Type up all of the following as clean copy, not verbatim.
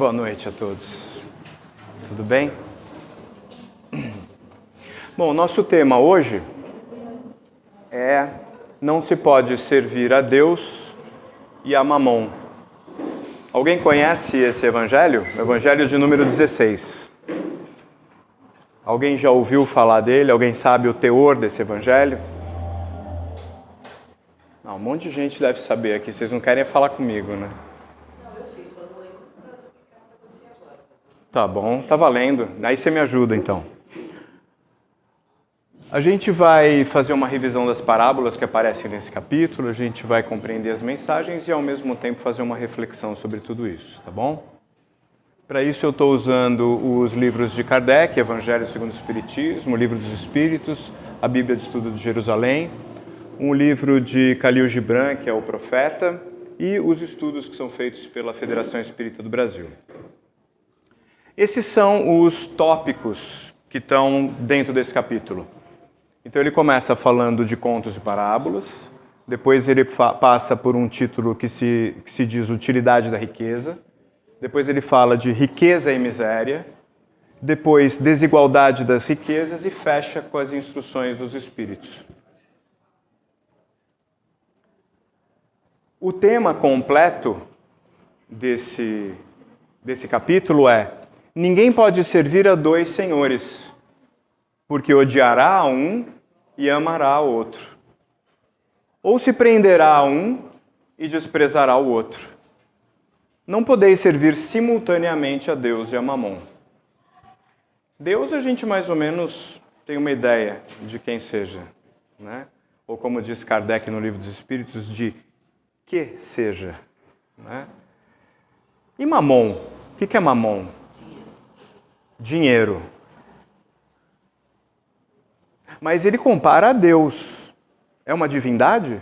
Boa noite a todos. Tudo bem? Bom, nosso tema hoje é não se pode servir a Deus e a Mamon. Alguém conhece esse evangelho? Evangelho de número 16. Alguém já ouviu falar dele? Alguém sabe o teor desse evangelho? Não, um monte de gente deve saber aqui. Vocês não querem falar comigo, né? Tá bom, tá valendo. Aí você me ajuda, então. A gente vai fazer uma revisão das parábolas que aparecem nesse capítulo, a gente vai compreender as mensagens e, ao mesmo tempo, fazer uma reflexão sobre tudo isso, tá bom? Para isso, eu estou usando os livros de Kardec, Evangelho segundo o Espiritismo, o Livro dos Espíritos, a Bíblia de Estudo de Jerusalém, um livro de Khalil Gibran, que é o Profeta, e os estudos que são feitos pela Federação Espírita do Brasil. Esses são os tópicos que estão dentro desse capítulo. Então ele começa falando de contos e parábolas, depois ele passa por um título que se diz Utilidade da Riqueza, depois ele fala de riqueza e miséria, depois desigualdade das riquezas e fecha com as instruções dos espíritos. O tema completo desse capítulo é: ninguém pode servir a dois senhores, porque odiará a um e amará ao outro. Ou se prenderá a um e desprezará o outro. Não podeis servir simultaneamente a Deus e a Mamon. Deus, a gente mais ou menos tem uma ideia de quem seja, né? Ou como diz Kardec no Livro dos Espíritos, de que seja, né? E Mamon? O que é Mamon? Dinheiro. Mas ele compara a Deus. É uma divindade?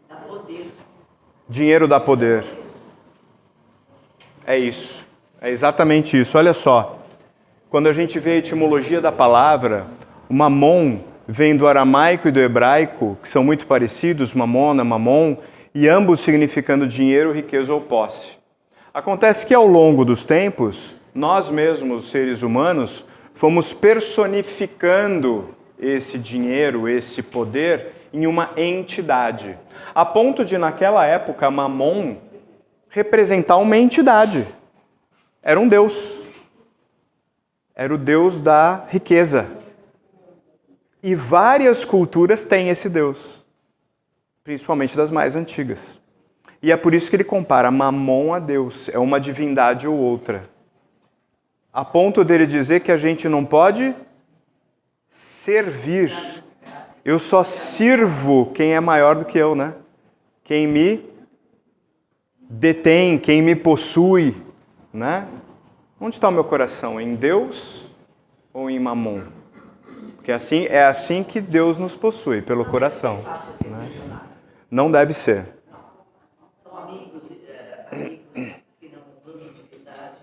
Dá poder. Dinheiro dá poder. É isso. É exatamente isso. Olha só. Quando a gente vê a etimologia da palavra, o Mamon vem do aramaico e do hebraico, que são muito parecidos, mamona, mamon, e ambos significando dinheiro, riqueza ou posse. Acontece que ao longo dos tempos, nós mesmos, seres humanos, fomos personificando esse dinheiro, esse poder, em uma entidade. A ponto de, naquela época, Mamon representar uma entidade. Era um deus. Era o deus da riqueza. E várias culturas têm esse deus, principalmente das mais antigas. E é por isso que ele compara Mamon a Deus. É uma divindade ou outra. A ponto dele dizer que a gente não pode servir. Eu só sirvo quem é maior do que eu, né? Quem me detém, quem me possui, né? Onde está o meu coração? Em Deus ou em Mamon? Porque é assim que Deus nos possui, pelo coração, né? Não deve ser. São amigos que não dão utilidade.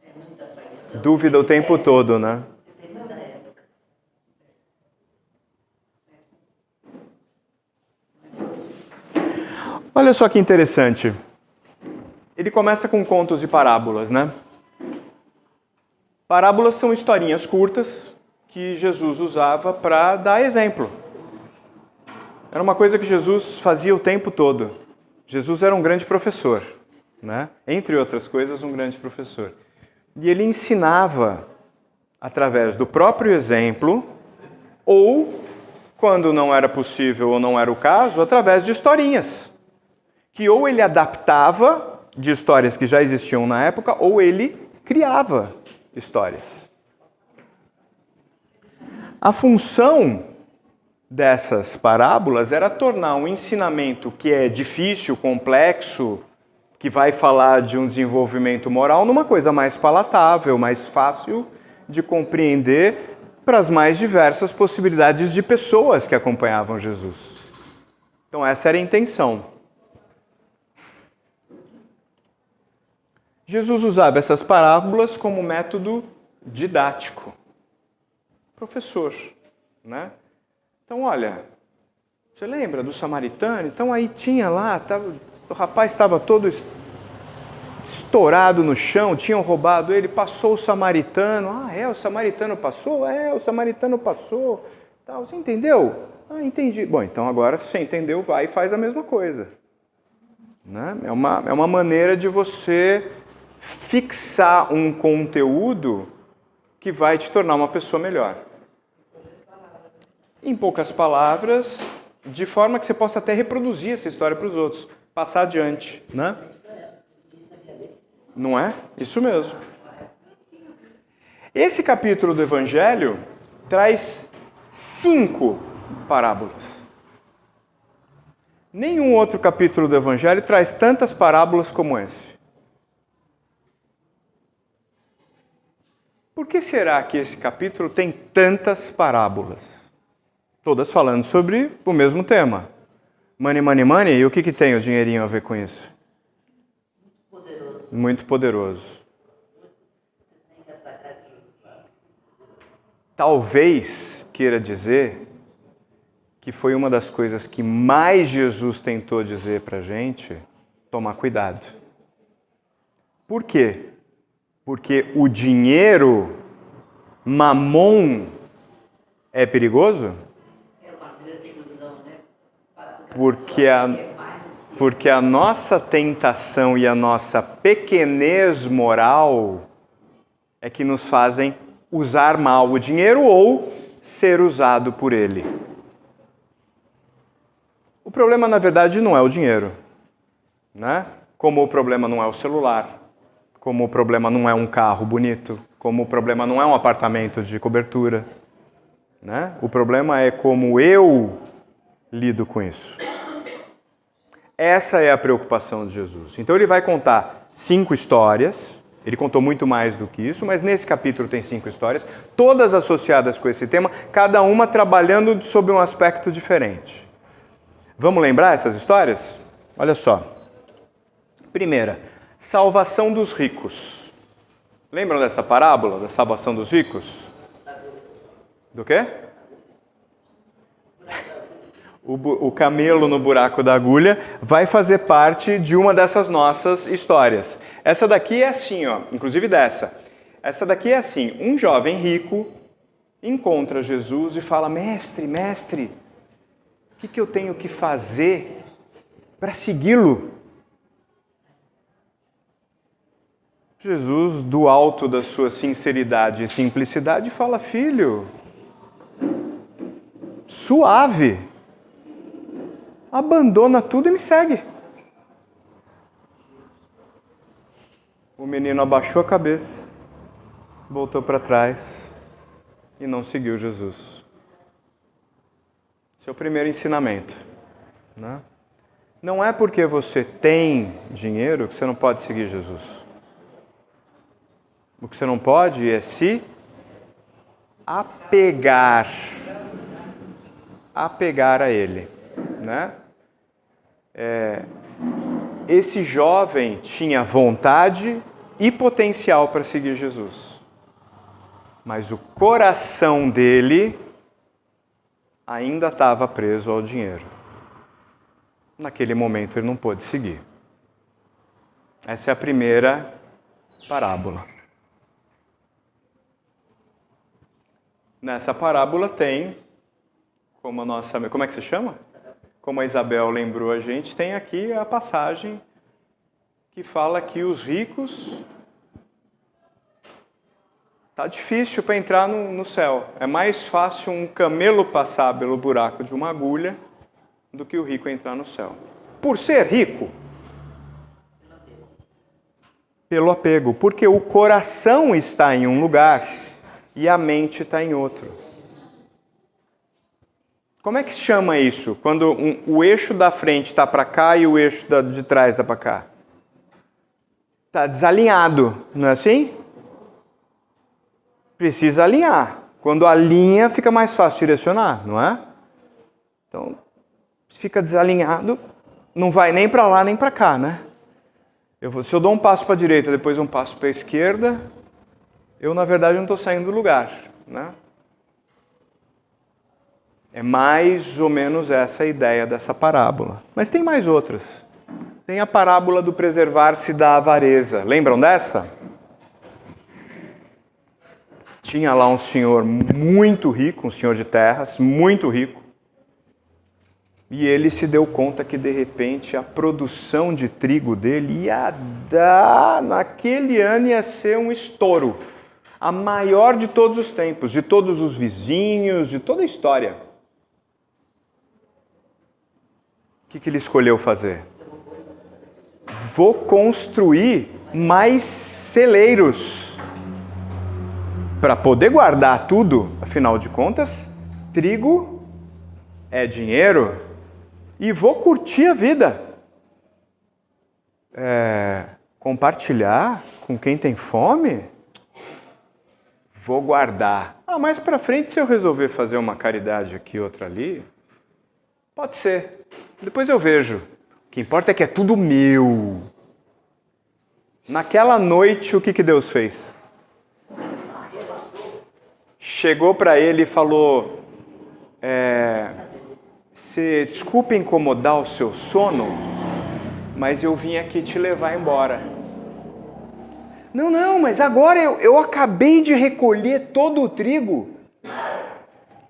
É muita traição. Dúvida o tempo todo, né? Dependendo da época. Olha só que interessante. Ele começa com contos e parábolas, né? Parábolas são historinhas curtas que Jesus usava para dar exemplo. Era uma coisa que Jesus fazia o tempo todo. Jesus era um grande professor, né? Entre outras coisas, um grande professor. E ele ensinava através do próprio exemplo, ou, quando não era possível ou não era o caso, através de historinhas, que ou ele adaptava de histórias que já existiam na época, ou ele criava histórias. A função dessas parábolas era tornar um ensinamento que é difícil, complexo, que vai falar de um desenvolvimento moral, numa coisa mais palatável, mais fácil de compreender para as mais diversas possibilidades de pessoas que acompanhavam Jesus. Então essa era a intenção. Jesus usava essas parábolas como método didático. Professor, né? Então, olha, você lembra do samaritano? Então aí tinha lá, o rapaz estava todo estourado no chão, tinham roubado ele, passou o samaritano. Ah, o samaritano passou? O samaritano passou. Tá, você entendeu? Ah, entendi. Bom, então agora se você entendeu, vai e faz a mesma coisa. Né? É uma maneira de você fixar um conteúdo que vai te tornar uma pessoa melhor. Em poucas palavras, de forma que você possa até reproduzir essa história para os outros, passar adiante, né? Não é? Isso mesmo. Esse capítulo do Evangelho traz 5 parábolas. Nenhum outro capítulo do Evangelho traz tantas parábolas como esse. Por que será que esse capítulo tem tantas parábolas? Todas falando sobre o mesmo tema. Money, money, money. E o que tem o dinheirinho a ver com isso? Poderoso. Muito poderoso. Talvez queira dizer que foi uma das coisas que mais Jesus tentou dizer para a gente, tomar cuidado. Por quê? Porque o dinheiro, mamon, é perigoso? É uma grande ilusão, né? Faz com que Porque a nossa tentação e a nossa pequenez moral é que nos fazem usar mal o dinheiro ou ser usado por ele. O problema, na verdade, não é o dinheiro, né? Como o problema não é o celular, como o problema não é um carro bonito, como o problema não é um apartamento de cobertura, né? O problema é como eu lido com isso. Essa é a preocupação de Jesus. Então ele vai contar 5 histórias, ele contou muito mais do que isso, mas nesse capítulo tem 5 histórias, todas associadas com esse tema, cada uma trabalhando sob um aspecto diferente. Vamos lembrar essas histórias? Olha só. Primeira, salvação dos ricos. Lembram dessa parábola, da salvação dos ricos? Do quê? O camelo no buraco da agulha vai fazer parte de uma dessas nossas histórias. Essa daqui é assim, ó, inclusive dessa. Essa daqui é assim, um jovem rico encontra Jesus e fala, mestre, o que eu tenho que fazer para segui-lo? Jesus, do alto da sua sinceridade e simplicidade, fala, filho, suave, abandona tudo e me segue. O menino abaixou a cabeça, voltou para trás e não seguiu Jesus. Esse é o primeiro ensinamento, né? Não é porque você tem dinheiro que você não pode seguir Jesus. O que você não pode é se apegar a Ele, né? Esse jovem tinha vontade e potencial para seguir Jesus, mas o coração dele ainda estava preso ao dinheiro. Naquele momento ele não pôde seguir. Essa é a primeira parábola. Nessa parábola tem, como é que se chama? Como a Isabel lembrou a gente, tem aqui a passagem que fala que os ricos tá difícil para entrar no céu. É mais fácil um camelo passar pelo buraco de uma agulha do que o rico entrar no céu. Por ser rico? Pelo apego. Porque o coração está em um lugar e a mente está em outro. Como é que se chama isso? Quando o eixo da frente está para cá e o eixo de trás está para cá? Está desalinhado, não é assim? Precisa alinhar. Quando alinha, fica mais fácil direcionar, não é? Então, se fica desalinhado, não vai nem para lá nem para cá, né? Se eu dou um passo para a direita, depois um passo para a esquerda, eu, na verdade, não estou saindo do lugar, né? É mais ou menos essa a ideia dessa parábola. Mas tem mais outras. Tem a parábola do preservar-se da avareza. Lembram dessa? Tinha lá um senhor muito rico, um senhor de terras, muito rico. E ele se deu conta que, de repente, a produção de trigo dele ia dar, naquele ano, ia ser um estouro. A maior de todos os tempos, de todos os vizinhos, de toda a história. O que ele escolheu fazer? Vou construir mais celeiros para poder guardar tudo. Afinal de contas, trigo é dinheiro. E vou curtir a vida. Compartilhar com quem tem fome? Vou guardar. Mais para frente, se eu resolver fazer uma caridade aqui, outra ali, pode ser. Depois eu vejo. O que importa é que é tudo meu. Naquela noite, o que Deus fez? Chegou para ele e falou... Desculpe incomodar o seu sono, mas eu vim aqui te levar embora. Não, mas agora eu acabei de recolher todo o trigo.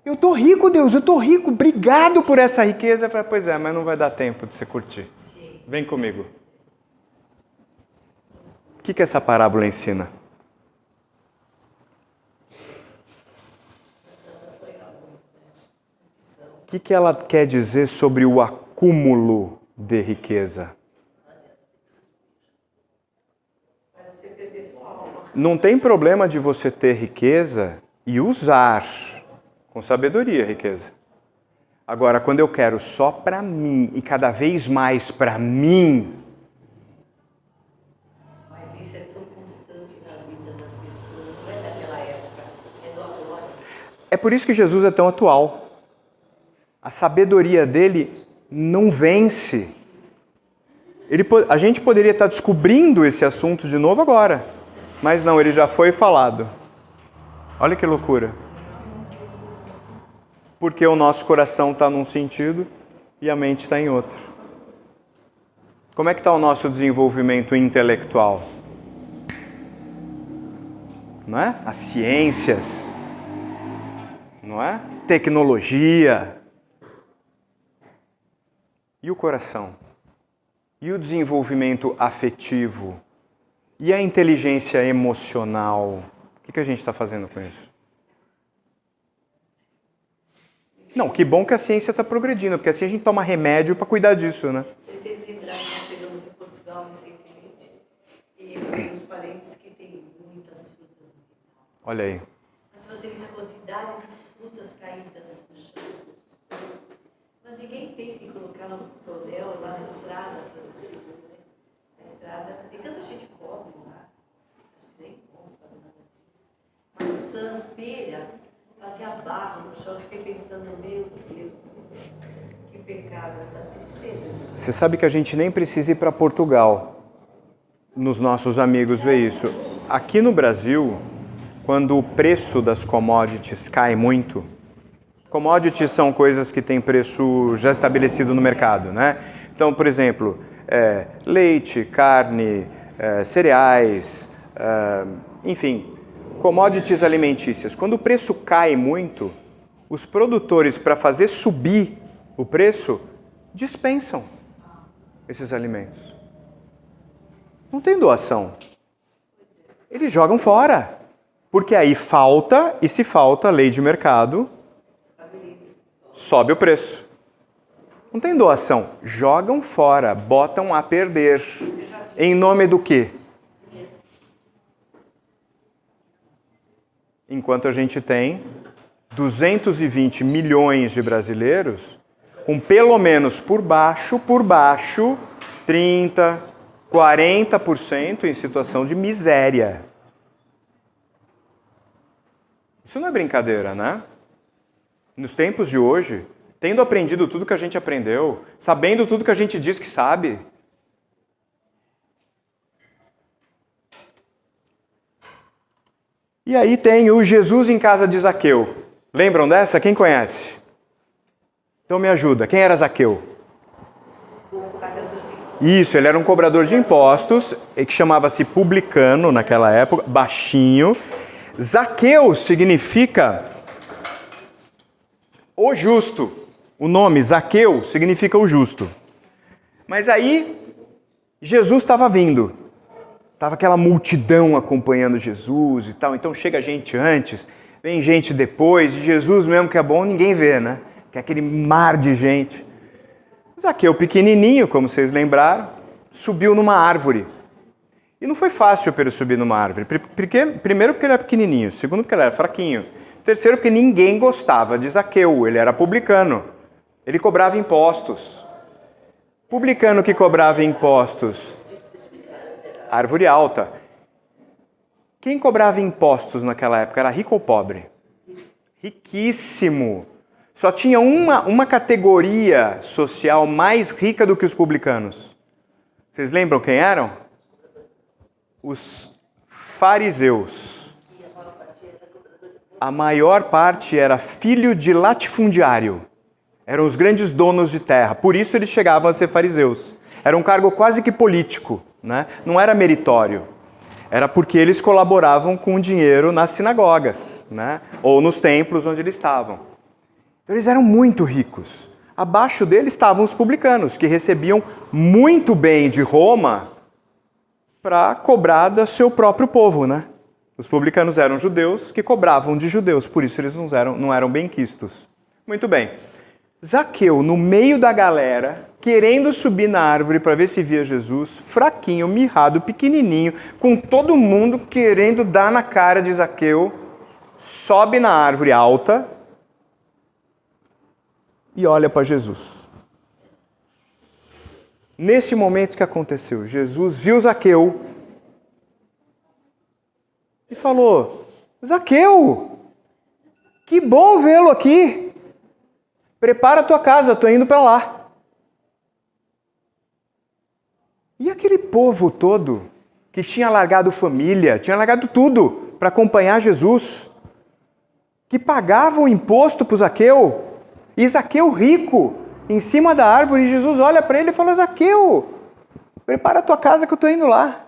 Eu tô rico, Deus, eu tô rico, obrigado por essa riqueza. Eu falei, pois é, mas não vai dar tempo de você curtir. Vem comigo. O que essa parábola ensina? O que ela quer dizer sobre o acúmulo de riqueza? Não tem problema de você ter riqueza e usar com sabedoria a riqueza. Agora, quando eu quero só para mim e cada vez mais para mim... Mas isso é tão constante nas vidas das pessoas, não é daquela época, é do agora. É por isso que Jesus é tão atual. A sabedoria dele não vence. A gente poderia estar descobrindo esse assunto de novo agora, mas não, ele já foi falado. Olha que loucura. Porque o nosso coração está num sentido e a mente está em outro. Como é que está o nosso desenvolvimento intelectual? Não é? As ciências, não é? Tecnologia. E o coração? E o desenvolvimento afetivo? E a inteligência emocional? O que a gente está fazendo com isso? Não, que bom que a ciência está progredindo, porque assim a gente toma remédio para cuidar disso, né? Ele fez lembrar que nós chegamos em Portugal recentemente e eu tenho uns parentes que têm muitas frutas no quintal. Olha aí. Mas se você visse a quantidade de frutas caídas no chão, mas ninguém pensa em colocar no tonel lá na estrada, Francisco, né? A estrada, tem tanta gente pobre lá, acho que nem como fazer nada disso. Maçã, pera, fazia barro no chão, eu fiquei pensando, meu Deus, que pecado, da tristeza. Você sabe que a gente nem precisa ir para Portugal, nos nossos amigos ver isso. Aqui no Brasil, quando o preço das commodities cai muito, commodities são coisas que têm preço já estabelecido no mercado, né? Então, por exemplo, leite, carne, cereais, enfim, commodities alimentícias. Quando o preço cai muito, os produtores, para fazer subir o preço, dispensam esses alimentos. Não tem doação. Eles jogam fora. Porque aí falta, e se falta, lei de mercado, sobe o preço. Não tem doação. Jogam fora, botam a perder. Em nome do quê? Enquanto a gente tem 220 milhões de brasileiros com pelo menos por baixo, 30%, 40% em situação de miséria. Isso não é brincadeira, né? Nos tempos de hoje, tendo aprendido tudo que a gente aprendeu, sabendo tudo que a gente diz que sabe, e aí tem o Jesus em casa de Zaqueu. Lembram dessa? Quem conhece? Então me ajuda. Quem era Zaqueu? O pagador de Isso, ele era um cobrador de impostos, que chamava-se publicano naquela época, baixinho. Zaqueu significa o justo. O nome Zaqueu significa o justo. Mas aí, Jesus estava vindo. Estava aquela multidão acompanhando Jesus e tal. Então chega gente antes, vem gente depois. E Jesus mesmo que é bom, ninguém vê, né? Que é aquele mar de gente. Zaqueu pequenininho, como vocês lembraram, subiu numa árvore. E não foi fácil para ele subir numa árvore. Primeiro porque ele era pequenininho, segundo porque ele era fraquinho. Terceiro porque ninguém gostava de Zaqueu, ele era publicano. Ele cobrava impostos. Publicano que cobrava impostos. Árvore alta. Quem cobrava impostos naquela época era rico ou pobre? Riquíssimo. Só tinha uma categoria social mais rica do que os publicanos. Vocês lembram quem eram? Os fariseus. A maior parte era filho de latifundiário. Eram os grandes donos de terra. Por isso eles chegavam a ser fariseus. Era um cargo quase que político, né? Não era meritório. Era porque eles colaboravam com o dinheiro nas sinagogas, né? Ou nos templos onde eles estavam. Então, eles eram muito ricos. Abaixo deles estavam os publicanos, que recebiam muito bem de Roma para cobrar do seu próprio povo, né? Os publicanos eram judeus que cobravam de judeus, por isso eles não eram benquistos. Muito bem. Zaqueu, no meio da galera, querendo subir na árvore para ver se via Jesus, fraquinho, mirrado, pequenininho, com todo mundo querendo dar na cara de Zaqueu, sobe na árvore alta e olha para Jesus. Nesse momento que aconteceu, Jesus viu Zaqueu e falou: Zaqueu, que bom vê-lo aqui. Prepara a tua casa, estou indo para lá. E aquele povo todo que tinha largado família, tinha largado tudo para acompanhar Jesus, que pagava o imposto para o Zaqueu, e Zaqueu rico, em cima da árvore, e Jesus olha para ele e fala: Zaqueu, prepara a tua casa que eu estou indo lá.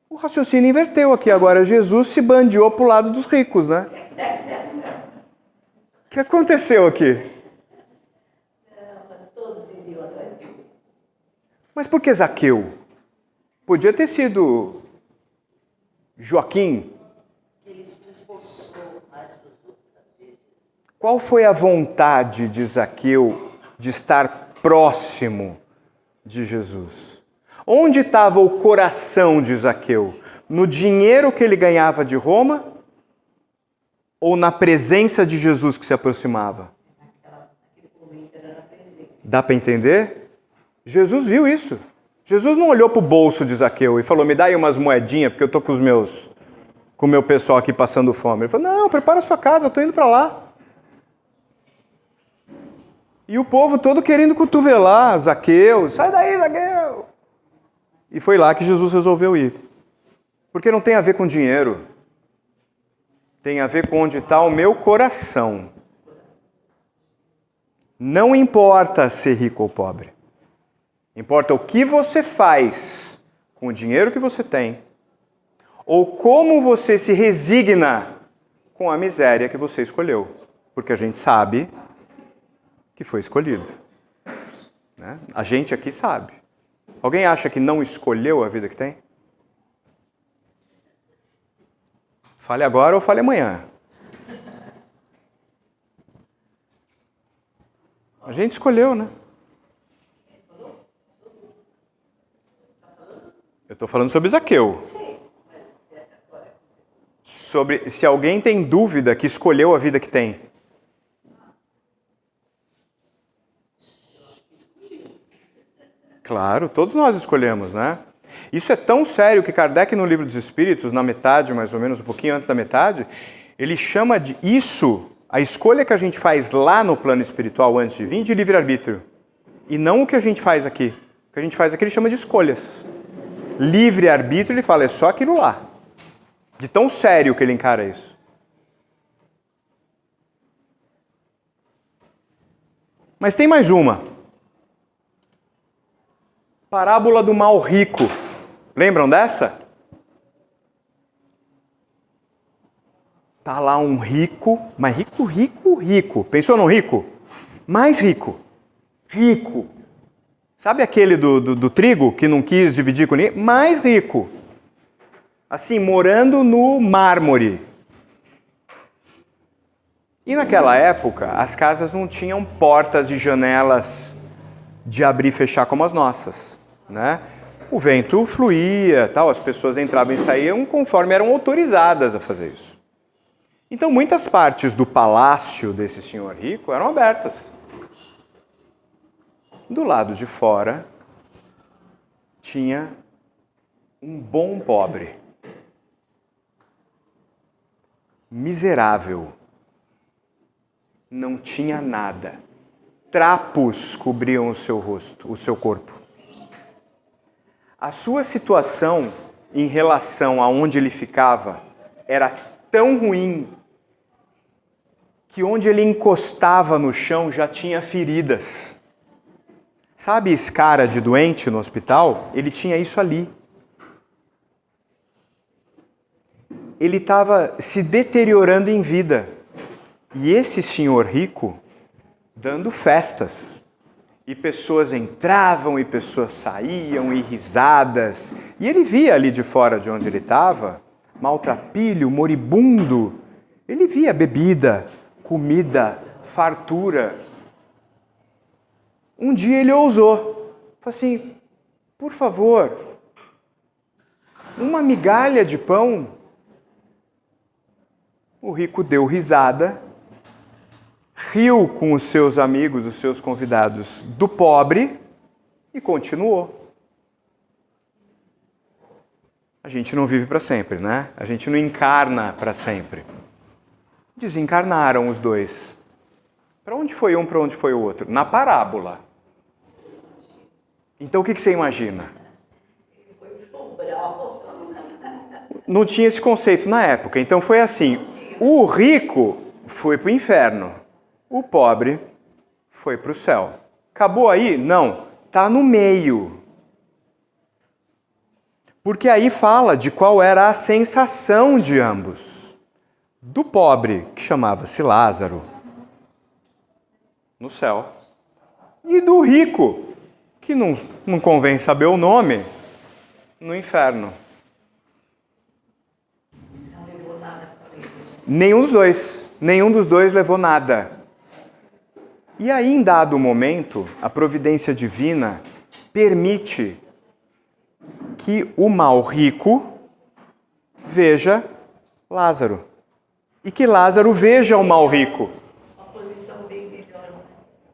O raciocínio inverteu aqui agora. Jesus se bandeou para o lado dos ricos, né? O que aconteceu aqui? Mas todos iriam atrás dele. Mas por que Zaqueu? Podia ter sido Joaquim. Ele se esforçou mais para os outros. Qual foi a vontade de Zaqueu de estar próximo de Jesus? Onde estava o coração de Zaqueu? No dinheiro que ele ganhava de Roma? Ou na presença de Jesus que se aproximava? Naquele momento era na presença. Dá para entender? Jesus viu isso. Jesus não olhou para o bolso de Zaqueu e falou: me dá aí umas moedinhas, porque eu estou com o meu pessoal aqui passando fome. Ele falou: não, prepara a sua casa, eu estou indo para lá. E o povo todo querendo cotovelar Zaqueu: sai daí, Zaqueu! E foi lá que Jesus resolveu ir. Porque não tem a ver com dinheiro. Tem a ver com onde está o meu coração. Não importa ser rico ou pobre. Importa o que você faz com o dinheiro que você tem, ou como você se resigna com a miséria que você escolheu. Porque a gente sabe que foi escolhido. Né? A gente aqui sabe. Alguém acha que não escolheu a vida que tem? Fale agora ou fale amanhã. A gente escolheu, né? Eu estou falando sobre Zaqueu. Sobre se alguém tem dúvida que escolheu a vida que tem. Claro, todos nós escolhemos, né? Isso é tão sério que Kardec, no Livro dos Espíritos, na metade, mais ou menos, um pouquinho antes da metade, ele chama de isso, a escolha que a gente faz lá no plano espiritual antes de vir, de livre-arbítrio. E não o que a gente faz aqui. O que a gente faz aqui ele chama de escolhas. Livre-arbítrio, ele fala, é só aquilo lá. De tão sério que ele encara isso. Mas tem mais uma. Parábola do mal rico. Lembram dessa? Tá lá um rico, mas rico. Pensou num rico? Mais rico. Rico. Sabe aquele do trigo que não quis dividir com ninguém? Mais rico. Assim, morando no mármore. E naquela época, as casas não tinham portas e janelas de abrir e fechar como as nossas, né? O vento fluía, tal, as pessoas entravam e saíam conforme eram autorizadas a fazer isso. Então, muitas partes do palácio desse senhor rico eram abertas. Do lado de fora, tinha um bom pobre, miserável, não tinha nada. Trapos cobriam o seu rosto, o seu corpo. A sua situação em relação a onde ele ficava era tão ruim que onde ele encostava no chão já tinha feridas. Sabe escara de doente no hospital? Ele tinha isso ali. Ele estava se deteriorando em vida. E esse senhor rico dando festas. E pessoas entravam e pessoas saíam e risadas. E ele via ali de fora de onde ele estava, maltrapilho, moribundo. Ele via bebida, comida, fartura. Um dia ele ousou. Falou assim, por favor, uma migalha de pão. O rico deu risada, riu com os seus amigos, os seus convidados do pobre e continuou. A gente não vive para sempre, né? A gente não encarna para sempre. Desencarnaram os dois. Para onde foi um, para onde foi o outro? Na parábola. Então o que você imagina? Não tinha esse conceito na época. Então foi assim, o rico foi para o inferno, o pobre foi para o céu. Acabou aí? Não, está no meio. Porque aí fala de qual era a sensação de ambos. Do pobre, que chamava-se Lázaro, no céu, e do rico, que não convém saber o nome, no inferno. Não levou nada para ele. Nenhum dos dois levou nada. E aí, em dado momento, a providência divina permite que o mal rico veja Lázaro. E que Lázaro veja o mal rico. Uma posição bem melhor.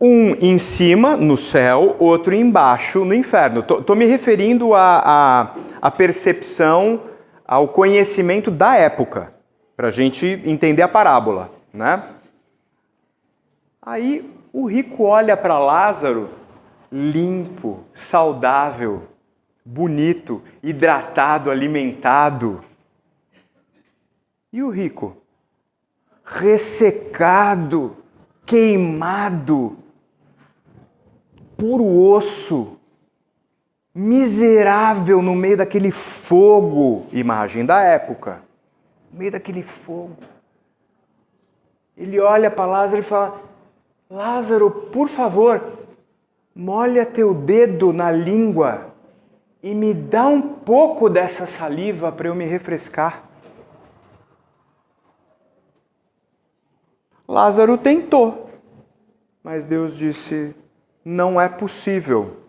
Um em cima, no céu, outro embaixo, no inferno. Estou me referindo à percepção, ao conhecimento da época, para a gente entender a parábola, né? Aí o rico olha para Lázaro, limpo, saudável, bonito, hidratado, alimentado. E o rico, ressecado, queimado, puro osso, miserável no meio daquele fogo, imagem da época, no meio daquele fogo. Ele olha para Lázaro e fala, Lázaro, por favor, molha teu dedo na língua e me dá um pouco dessa saliva para eu me refrescar. Lázaro tentou, mas Deus disse, não é possível.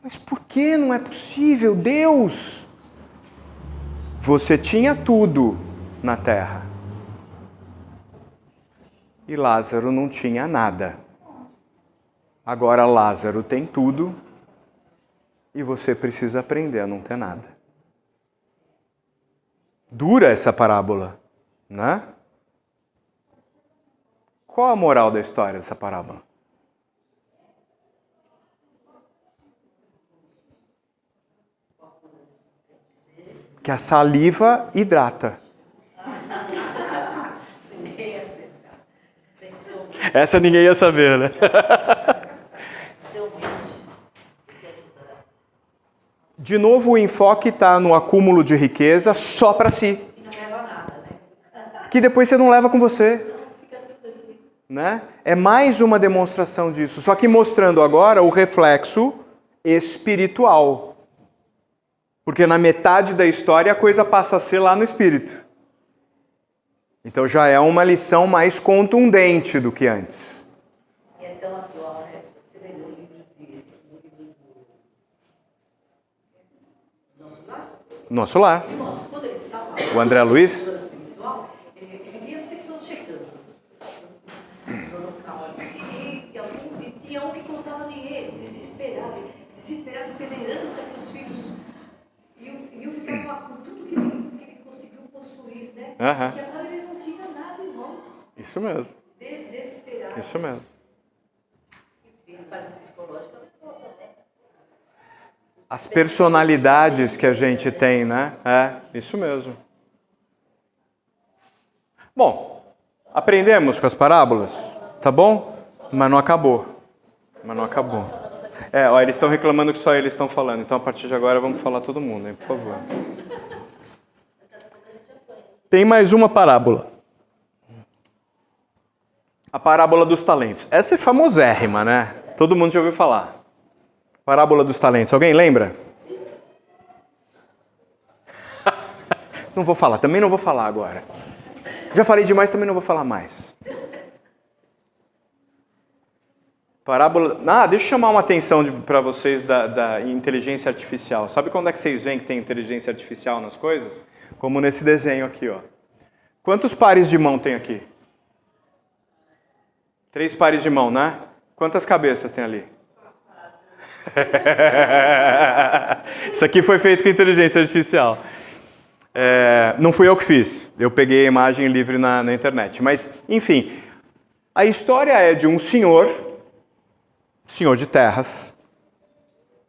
Mas por que não é possível, Deus? Você tinha tudo na terra. E Lázaro não tinha nada. Agora Lázaro tem tudo e você precisa aprender a não ter nada. Dura essa parábola, né? Qual a moral da história dessa parábola? Que a saliva hidrata. Ninguém acertar. Pensou. Essa ninguém ia saber, né? De novo, o enfoque está no acúmulo de riqueza só para si. E não leva a nada, né? Que depois você não leva com você. Né? É mais uma demonstração disso, só que mostrando agora o reflexo espiritual. Porque na metade da história a coisa passa a ser lá no espírito. Então já é uma lição mais contundente do que antes. E é tão atual, né? Você vê no livro do Nosso Lar? Nosso lar. Nossa, quando ele estava O André Luiz? no espiritual, ele via as pessoas chegando no local. E tinha um que contava dinheiro, desesperado pela herança que os filhos. E eu ficava com tudo que ele conseguiu possuir, né? Aham. Que agora ele não tinha nada em mãos. Isso mesmo. Desesperado. Isso mesmo. E a parte psicológica não conta, né? As personalidades que a gente tem, né? É, isso mesmo. Bom, aprendemos com as parábolas, tá bom? Mas não acabou. Mas não acabou. Ó, eles estão reclamando que só eles estão falando, então a partir de agora vamos falar todo mundo, hein, por favor. Tem mais uma parábola. A parábola dos talentos. Essa é famosérrima, né? Todo mundo já ouviu falar. Parábola dos talentos. Alguém lembra? Não vou falar, também não vou falar agora. Já falei demais, também não vou falar mais. Parábola... deixa eu chamar uma atenção para vocês da inteligência artificial. Sabe quando é que vocês veem que tem inteligência artificial nas coisas? Como nesse desenho aqui, ó. Quantos pares de mão tem aqui? 3 pares de mão, né? Quantas cabeças tem ali? Isso aqui foi feito com inteligência artificial. Não fui eu que fiz. Eu peguei a imagem livre na internet. Mas, enfim, a história é de um senhor de terras,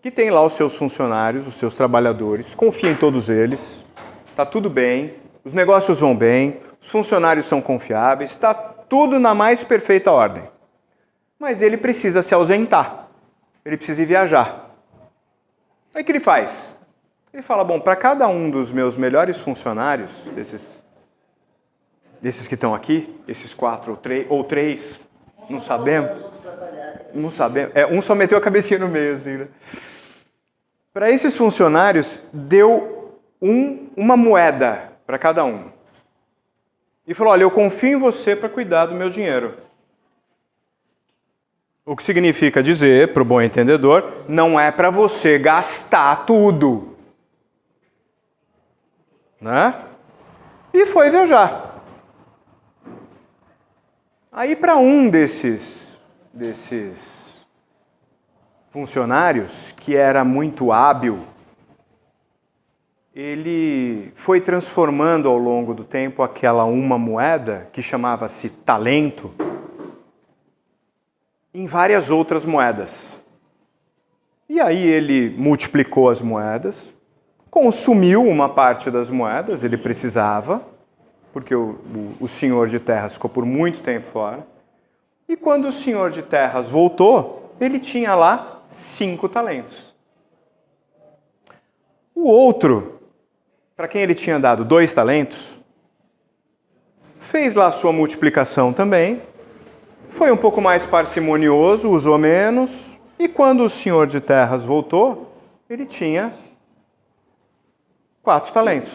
que tem lá os seus funcionários, os seus trabalhadores, confia em todos eles, está tudo bem, os negócios vão bem, os funcionários são confiáveis, está tudo na mais perfeita ordem. Mas ele precisa se ausentar, ele precisa ir viajar. Aí o que ele faz? Ele fala, bom, para cada um dos meus melhores funcionários, desses que estão aqui, esses 4 ou 3, não sabemos. Não sabemos. Um só meteu a cabecinha no meio, assim, né? Para esses funcionários, deu uma moeda para cada um. E falou, olha, eu confio em você para cuidar do meu dinheiro. O que significa dizer, para o bom entendedor, não é para você gastar tudo. Né? E foi viajar. Aí para um desses funcionários, que era muito hábil, ele foi transformando ao longo do tempo aquela uma moeda, que chamava-se talento, em várias outras moedas. E aí ele multiplicou as moedas, consumiu uma parte das moedas, ele precisava, porque o senhor de terras ficou por muito tempo fora. E quando o senhor de terras voltou, ele tinha lá 5 talentos. O outro, para quem ele tinha dado 2 talentos, fez lá a sua multiplicação também, foi um pouco mais parcimonioso, usou menos, e quando o senhor de terras voltou, ele tinha 4 talentos.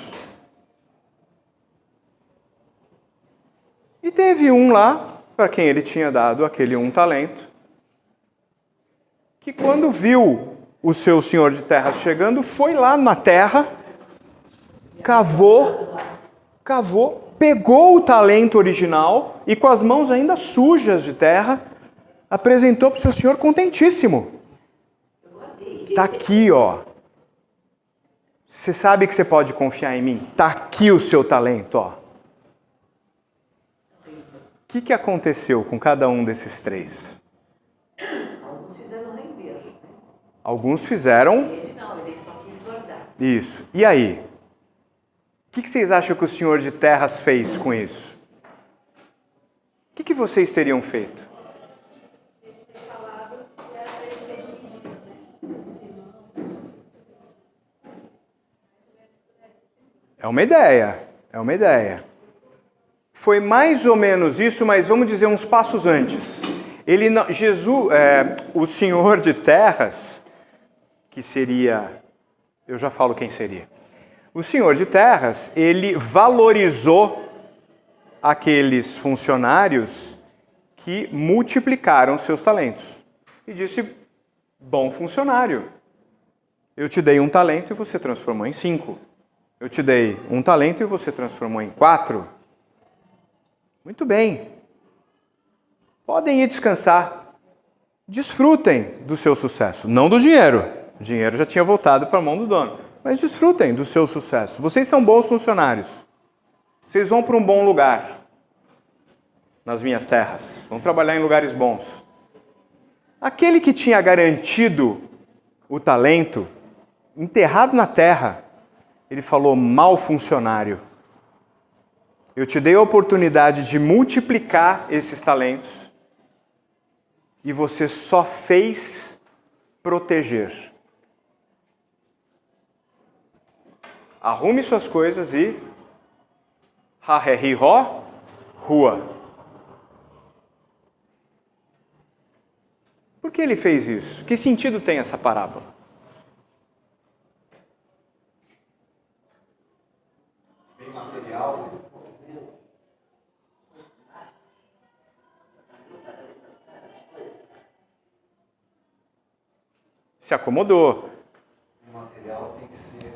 E teve um lá, para quem ele tinha dado aquele 1 talento, que quando viu o seu senhor de terras chegando, foi lá na terra, cavou, pegou o talento original e com as mãos ainda sujas de terra, apresentou para o seu senhor contentíssimo. Tá aqui, ó. Você sabe que você pode confiar em mim? Tá aqui o seu talento, ó. O que aconteceu com cada um desses 3? Alguns fizeram render. Né? Alguns fizeram... Ele não, ele só quis guardar. Isso. E aí? O que vocês acham que o senhor de terras fez com isso? O que vocês teriam feito? É uma ideia, é uma ideia. Foi mais ou menos isso, mas vamos dizer uns passos antes. O senhor de terras, que seria, eu já falo quem seria. O senhor de terras, ele valorizou aqueles funcionários que multiplicaram seus talentos. E disse, bom funcionário, eu te dei um talento e você transformou em 5. Eu te dei um talento e você transformou em 4. Muito bem. Podem ir descansar. Desfrutem do seu sucesso. Não do dinheiro. O dinheiro já tinha voltado para a mão do dono. Mas desfrutem do seu sucesso. Vocês são bons funcionários. Vocês vão para um bom lugar. Nas minhas terras. Vão trabalhar em lugares bons. Aquele que tinha garantido o talento, enterrado na terra, ele falou, mau funcionário. Eu te dei a oportunidade de multiplicar esses talentos e você só fez proteger. Arrume suas coisas e ha-he-hi-ho, rua. Por que ele fez isso? Que sentido tem essa parábola? Bem material. Se acomodou. O material tem que ser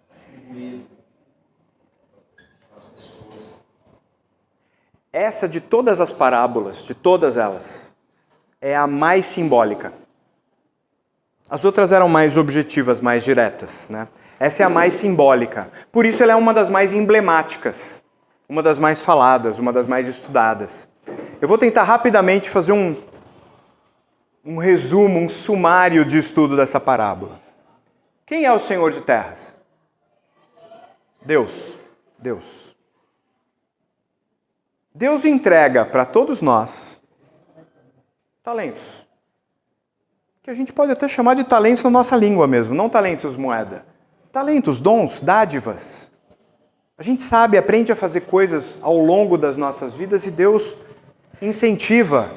distribuído para as pessoas. Essa de todas as parábolas, de todas elas, é a mais simbólica. As outras eram mais objetivas, mais diretas, né? Essa é a mais simbólica. Por isso ela é uma das mais emblemáticas, uma das mais faladas, uma das mais estudadas. Eu vou tentar rapidamente fazer um resumo, um sumário de estudo dessa parábola. Quem é o Senhor de terras? Deus. Deus. Deus entrega para todos nós talentos. Que a gente pode até chamar de talentos na nossa língua mesmo, não talentos moeda. Talentos, dons, dádivas. A gente sabe, aprende a fazer coisas ao longo das nossas vidas e Deus incentiva.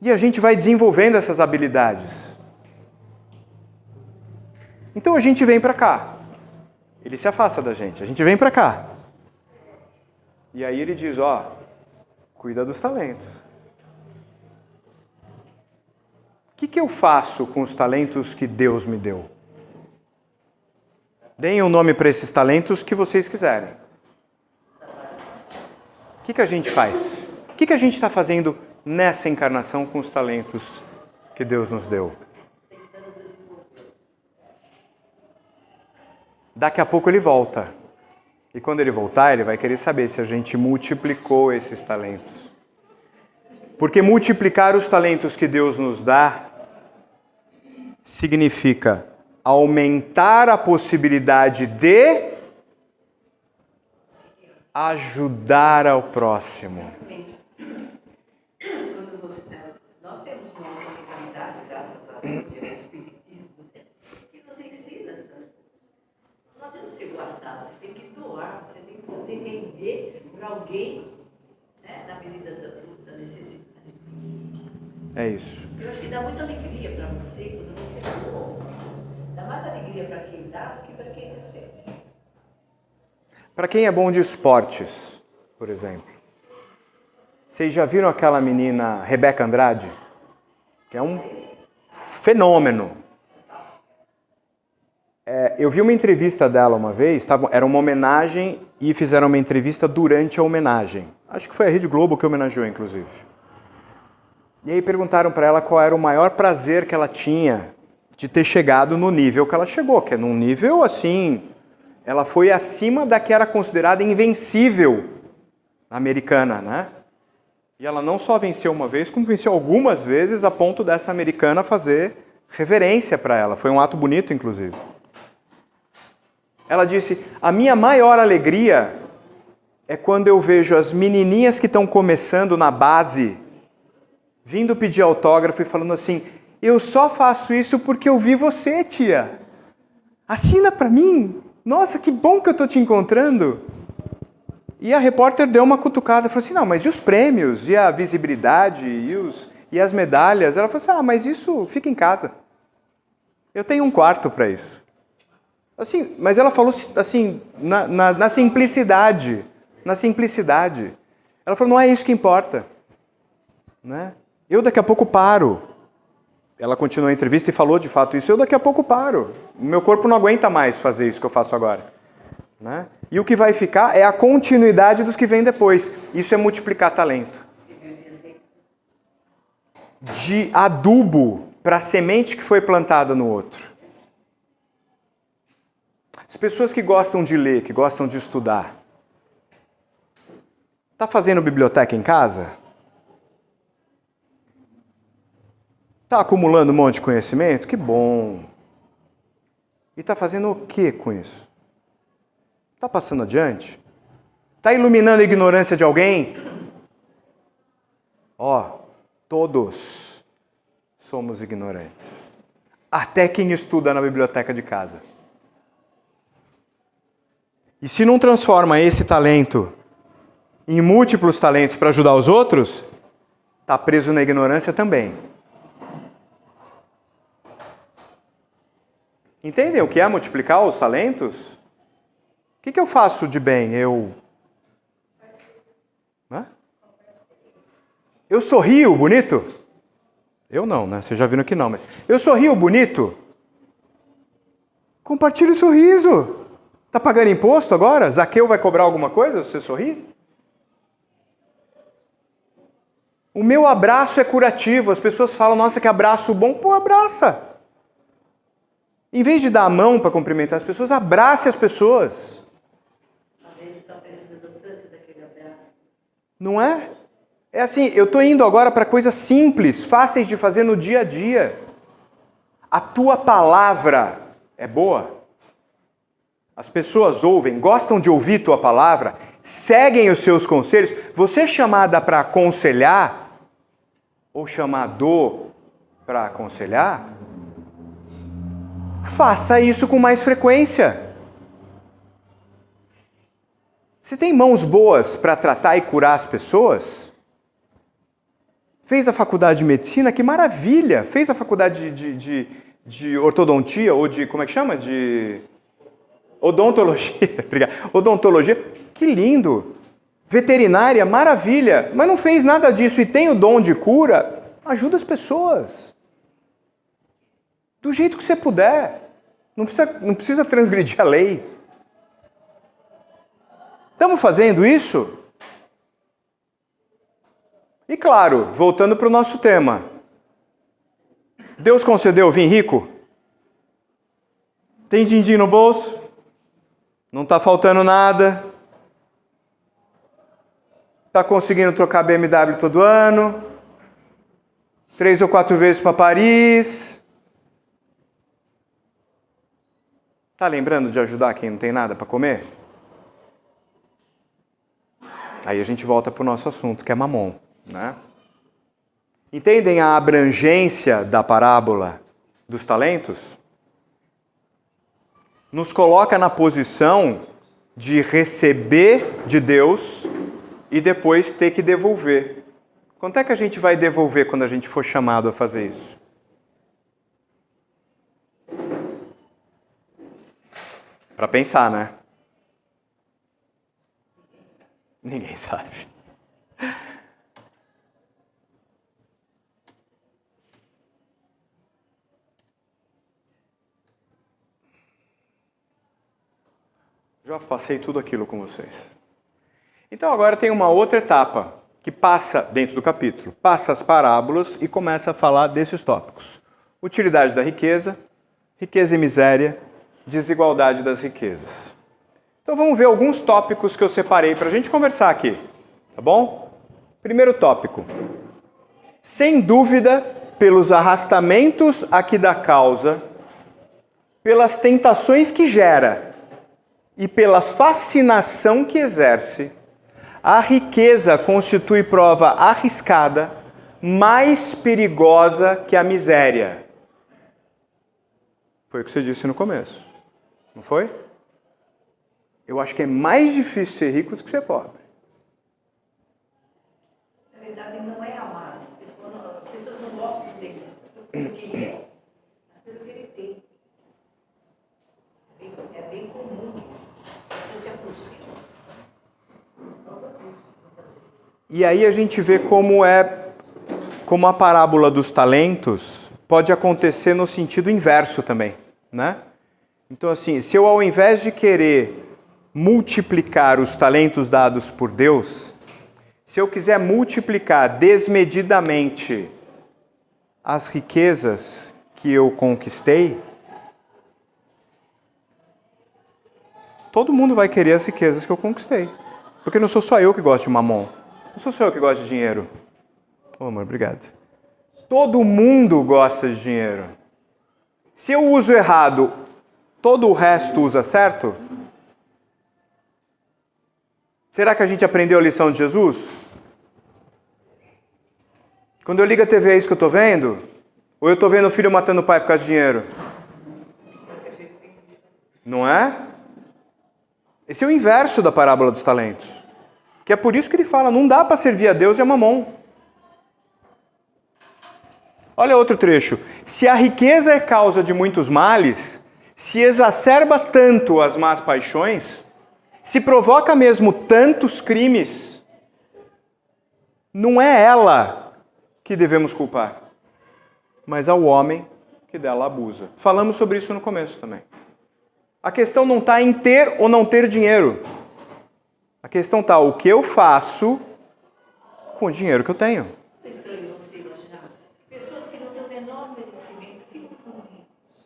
E a gente vai desenvolvendo essas habilidades. Então a gente vem para cá. Ele se afasta da gente. A gente vem para cá. E aí ele diz, cuida dos talentos. O que eu faço com os talentos que Deus me deu? Deem um nome para esses talentos que vocês quiserem. O que a gente faz? O que a gente está fazendo nessa encarnação com os talentos que Deus nos deu? Daqui a pouco ele volta. E quando ele voltar, ele vai querer saber se a gente multiplicou esses talentos. Porque multiplicar os talentos que Deus nos dá significa aumentar a possibilidade de ajudar ao próximo. Nós temos uma mentalidade, graças a Deus, e ao Espiritismo, que nos ensina essas coisas. Não adianta você guardar, você tem que doar, você tem que fazer render para alguém, né, na medida da necessidade. É isso. Eu acho que dá muita alegria para você quando você doa. Dá mais alegria para quem dá do que para quem recebe. Para quem é bom de esportes, por exemplo. Vocês já viram aquela menina Rebeca Andrade? Que é um fenômeno. Eu vi uma entrevista dela uma vez, era uma homenagem e fizeram uma entrevista durante a homenagem. Acho que foi a Rede Globo que homenageou, inclusive. E aí perguntaram para ela qual era o maior prazer que ela tinha de ter chegado no nível que ela chegou, que é num nível assim, ela foi acima da que era considerada invencível americana, né? E ela não só venceu uma vez, como venceu algumas vezes a ponto dessa americana fazer reverência para ela. Foi um ato bonito, inclusive. Ela disse, a minha maior alegria é quando eu vejo as menininhas que estão começando na base vindo pedir autógrafo e falando assim, eu só faço isso porque eu vi você, tia. Assina para mim. Nossa, que bom que eu estou te encontrando. E a repórter deu uma cutucada, falou assim, não, mas e os prêmios, e a visibilidade, e as medalhas? Ela falou assim, mas isso fica em casa. Eu tenho um quarto para isso. Assim, mas ela falou assim, na simplicidade. Na simplicidade. Ela falou, não é isso que importa. Né? Eu daqui a pouco paro. Ela continuou a entrevista e falou de fato isso. Eu daqui a pouco paro. O meu corpo não aguenta mais fazer isso que eu faço agora. Né? E o que vai ficar é a continuidade dos que vêm depois. Isso é multiplicar talento. De adubo para a semente que foi plantada no outro. As pessoas que gostam de ler, que gostam de estudar, está fazendo biblioteca em casa? Está acumulando um monte de conhecimento? Que bom! E está fazendo o que com isso? Está passando adiante? Está iluminando a ignorância de alguém? Todos somos ignorantes. Até quem estuda na biblioteca de casa. E se não transforma esse talento em múltiplos talentos para ajudar os outros, está preso na ignorância também. Entendem o que é multiplicar os talentos? O que eu faço de bem? Eu sorrio bonito? Eu não, né? Vocês já viram que não, mas eu sorrio bonito? Compartilhe o sorriso. Tá pagando imposto agora? Zaqueu vai cobrar alguma coisa se você sorrir? O meu abraço é curativo. As pessoas falam, nossa, que abraço bom. Pô, abraça. Em vez de dar a mão para cumprimentar as pessoas, abrace as pessoas. Às vezes estão precisando tanto daquele abraço. Não é? É assim, eu estou indo agora para coisas simples, fáceis de fazer no dia a dia. A tua palavra é boa? As pessoas ouvem, gostam de ouvir tua palavra, seguem os seus conselhos. Você é chamada para aconselhar ou chamado para aconselhar? Faça isso com mais frequência. Você tem mãos boas para tratar e curar as pessoas? Fez a faculdade de medicina? Que maravilha! Fez a faculdade de ortodontia ou de, como é que chama? De odontologia. Odontologia, que lindo! Veterinária, maravilha! Mas não fez nada disso e tem o dom de cura? Ajuda as pessoas. Do jeito que você puder. Não precisa transgredir a lei. Estamos fazendo isso? E claro, voltando para o nosso tema. Deus concedeu vir rico? Tem din-din no bolso? Não está faltando nada? Está conseguindo trocar BMW todo ano? 3 ou 4 vezes para Paris? Está lembrando de ajudar quem não tem nada para comer? Aí a gente volta para o nosso assunto, que é mamon. Né? Entendem a abrangência da parábola dos talentos? Nos coloca na posição de receber de Deus e depois ter que devolver. Quanto é que a gente vai devolver quando a gente for chamado a fazer isso? Para pensar, né? Ninguém sabe. Já passei tudo aquilo com vocês. Então agora tem uma outra etapa que passa dentro do capítulo, passa as parábolas e começa a falar desses tópicos. Utilidade da riqueza, riqueza e miséria, desigualdade das riquezas. Então vamos ver alguns tópicos que eu separei para a gente conversar aqui, tá bom? Primeiro tópico. Sem dúvida, pelos arrastamentos aqui da causa, pelas tentações que gera e pela fascinação que exerce, a riqueza constitui prova arriscada, mais perigosa que a miséria. Foi o que você disse no começo, não foi? Eu acho que é mais difícil ser rico do que ser pobre. Na verdade, não é amar. As pessoas não gostam dele pelo que ele é, mas pelo que ele tem. É bem comum isso. As pessoas se aproximam por causa disso, muitas vezes. E aí a gente vê como a parábola dos talentos pode acontecer no sentido inverso também, né? Então assim, se eu ao invés de querer multiplicar os talentos dados por Deus, se eu quiser multiplicar desmedidamente as riquezas que eu conquistei, todo mundo vai querer as riquezas que eu conquistei. Porque não sou só eu que gosto de mamon. Não sou só eu que gosto de dinheiro. Ô, amor, obrigado. Todo mundo gosta de dinheiro. Se eu uso errado, todo o resto usa certo? Será que a gente aprendeu a lição de Jesus? Quando eu ligo a TV, é isso que eu estou vendo? Ou eu estou vendo o filho matando o pai por causa de dinheiro? Não é? Esse é o inverso da parábola dos talentos. Que é por isso que ele fala, não dá para servir a Deus e a mamon. Olha outro trecho. Se a riqueza é causa de muitos males, se exacerba tanto as más paixões, se provoca mesmo tantos crimes, não é ela que devemos culpar, mas ao homem que dela abusa. Falamos sobre isso no começo também. A questão não está em ter ou não ter dinheiro. A questão está o que eu faço com o dinheiro que eu tenho. É estranho você imaginar. Pessoas que não têm o menor merecimento ficam tão ricos,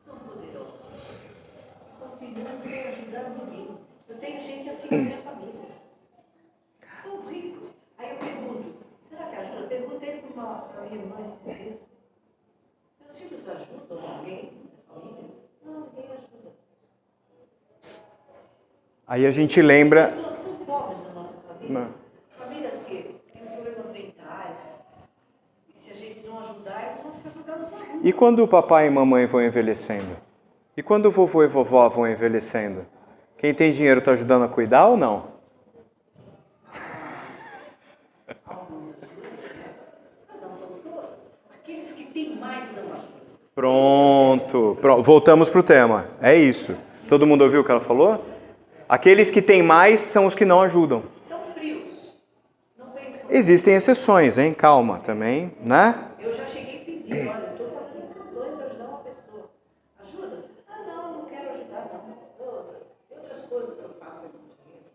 tão poderosos, e continuam sem ajudar ninguém. Eu tenho gente assim na minha família. São ricos. Aí eu pergunto, será que ajuda? Perguntei para uma irmã esses dias. Meus filhos ajudam alguém na família? Não, ninguém ajuda. Aí a gente lembra... Pessoas tão pobres na nossa família. Famílias que têm problemas mentais. E se a gente não ajudar, eles vão ficar jogando na rua. E quando o papai e mamãe vão envelhecendo? E quando o vovô e vovó vão envelhecendo? Quem tem dinheiro está ajudando a cuidar ou não? Mas não são todos. Aqueles que têm mais não ajudam. Pronto. Voltamos para o tema. É isso. Todo mundo ouviu o que ela falou? Aqueles que têm mais são os que não ajudam. São frios. Não pensam. Existem exceções, hein? Calma também, né? Eu já cheguei a pedir, olha, eu estou fazendo campanha para ajudar uma pessoa. Ajuda? Ah, não, não quero ajudar, não. Outras coisas que eu faço com dinheiro.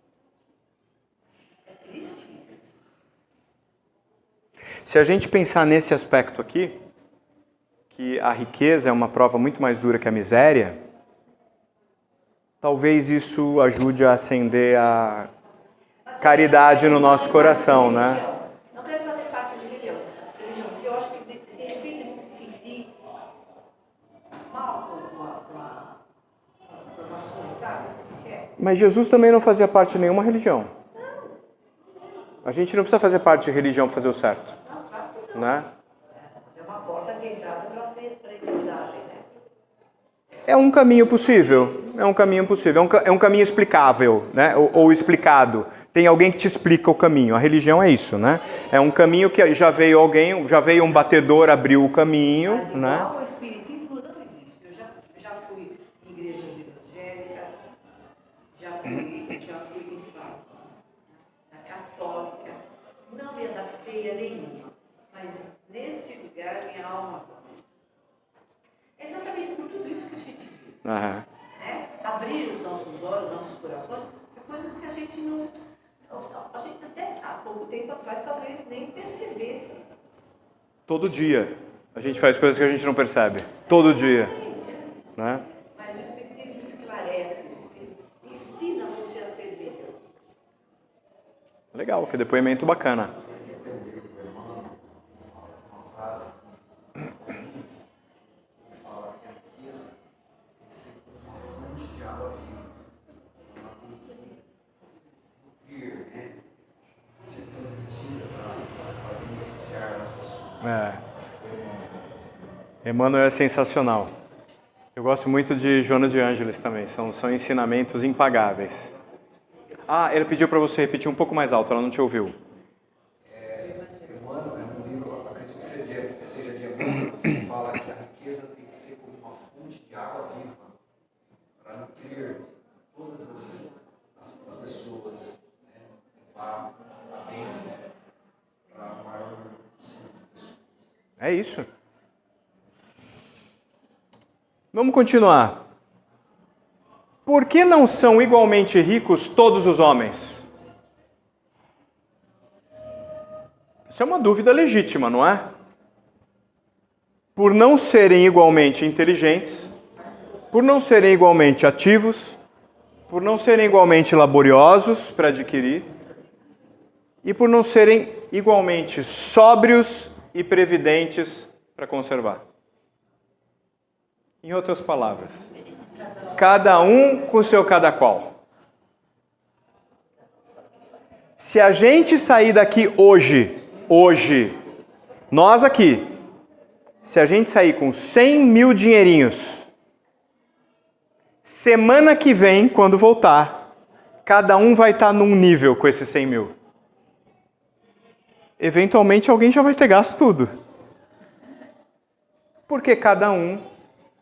É triste isso. Se a gente pensar nesse aspecto aqui, que a riqueza é uma prova muito mais dura que a miséria, talvez isso ajude a acender a caridade no nosso coração, né? Não deve fazer parte de religião, porque eu acho que de repente vão se sentir mal com as aprovações, sabe? Mas Jesus também não fazia parte de nenhuma religião. A gente não precisa fazer parte de religião para fazer o certo, né? É uma porta de entrada para a aprendizagem, né? É um caminho possível, é um caminho explicável, né? Ou explicado. Tem alguém que te explica o caminho. A religião é isso, né? É um caminho que já veio um batedor, abriu o caminho, Mas né? igual o espiritismo não existe. Eu já fui em igrejas evangélicas, já fui em na católica, não me adaptei a nenhuma, mas neste lugar minha alma gosta. É exatamente por tudo isso que a gente viu. Aham. Né? Abrir os nossos olhos, nossos corações, para coisas que a gente não. A gente até há pouco tempo atrás talvez nem percebesse. Todo dia a gente faz coisas que a gente não percebe. Todo dia, né? Mas o Espiritismo esclarece, o Espiritismo ensina você a ser melhor. Legal, que depoimento bacana. Uma frase que fala que a riqueza tem que ser como uma fonte de água viva. Ela tem que nutrir, né? Ser transmitida para beneficiar as pessoas. Emmanuel é sensacional. gosto muito de Joana de Ângeles também, são ensinamentos impagáveis. Ah, ele pediu para você repetir um pouco mais alto, ela não te ouviu. Emmanuel é um livro, eu acredito que seja de Emmanuel, que fala que a riqueza tem que ser como uma fonte de água viva para nutrir todas as pessoas, né? Levar a bênção para a maior número possível de pessoas. É isso. Vamos continuar. Por que não são igualmente ricos todos os homens? Isso é uma dúvida legítima, não é? Por não serem igualmente inteligentes, por não serem igualmente ativos, por não serem igualmente laboriosos para adquirir e por não serem igualmente sóbrios e previdentes para conservar. Em outras palavras, cada um com seu cada qual. Se a gente sair daqui hoje, nós aqui, se a gente sair com 100 mil dinheirinhos, semana que vem, quando voltar, cada um vai estar num nível com esses 100 mil. Eventualmente alguém já vai ter gasto tudo. Porque cada um